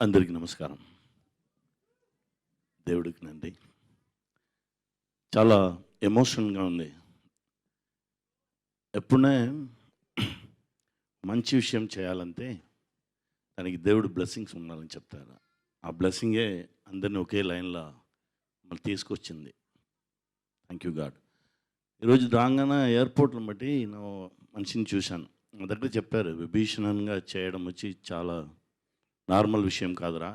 అందరికీ నమస్కారం. దేవుడికి నండి. చాలా ఎమోషన్గా ఉంది. ఎప్పుడే మంచి విషయం చేయాలంటే దానికి దేవుడు బ్లెస్సింగ్స్ ఉండాలని చెప్తారు. ఆ బ్లెస్సింగే అందరినీ ఒకే లైన్లో మళ్ళీ తీసుకొచ్చింది. Thank you God. ఈరోజు రాగానే ఎయిర్పోర్ట్ని బట్టి నేను మనిషిని చూశాను. మొదట చెప్పారు, విభీషణంగా చేయడం వచ్చి చాలా నార్మల్ విషయం కాదురా.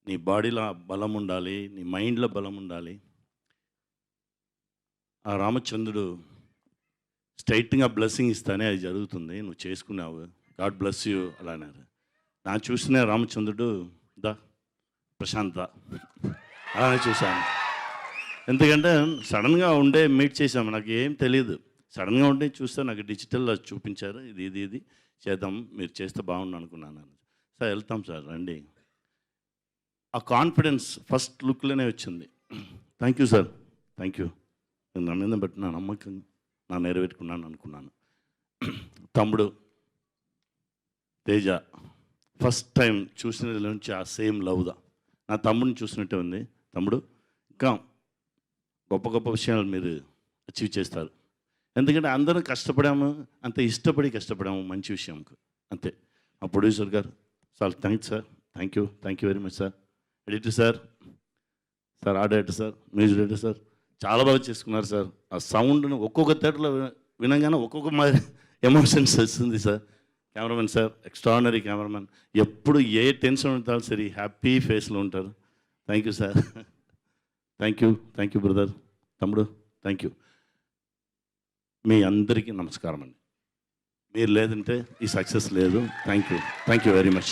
నీ బాడీలో బలం ఉండాలి, నీ మైండ్లో బలం ఉండాలి. ఆ రామచంద్రుడు స్ట్రైట్గా బ్లెస్సింగ్ ఇస్తానే అది జరుగుతుంది, నువ్వు చేసుకున్నావు, గాడ్ బ్లెస్ యూ అలా అన్నారు. నా చూసిన రామచంద్రుడు దా ప్రశాంత అలానే చూశాను. ఎందుకంటే సడన్గా ఉండే మీట్ చేశాము, నాకు ఏం తెలియదు. సడన్గా ఉండే చూస్తే నాకు డిజిటల్లో చూపించారు, ఇది చేద్దాం, మీరు చేస్తే బాగుండు అనుకున్నాను. సార్ వెళ్తాం సార్ రండి. ఆ కాన్ఫిడెన్స్ ఫస్ట్ లుక్లోనే వచ్చింది. Thank you sir, thank you. నేను నా మీద బట్టి నా నమ్మకం నా నెరవేర్చుకున్నాను అనుకున్నాను. తమ్ముడు తేజ ఫస్ట్ టైం చూసిన నుంచి ఆ సేమ్ లవ్దా నా తమ్ముడిని చూసినట్టే ఉంది. తమ్ముడు ఇంకా గొప్ప గొప్ప విషయాలు మీరు అచీవ్ చేస్తారు. ఎందుకంటే అందరం కష్టపడాము, అంత ఇష్టపడి కష్టపడాము మంచి విషయంకు, అంతే. మా ప్రొడ్యూసర్ గారు sir thanks sir, thank you very much sir. Editor sir, art director sir, music director sir, చాలా బాగా చేసుకున్నారు సార్. ఆ సౌండ్ను ఒక్కొక్క థియేటర్లో వినగానే ఒక్కొక్క మాదిరి ఎమోషన్స్ వస్తుంది sir. Cameramen sir, extraordinary cameraman, ఎప్పుడు ఏ టెన్షన్ ఉంటారు సరే హ్యాపీ ఫేస్లో ఉంటారు. Thank you sir, thank you brother. తమ్ముడు థ్యాంక్ యూ. మీ అందరికీ నమస్కారం అండి. మీరు లేదంటే ఈ సక్సెస్ లేదు. Thank you very much.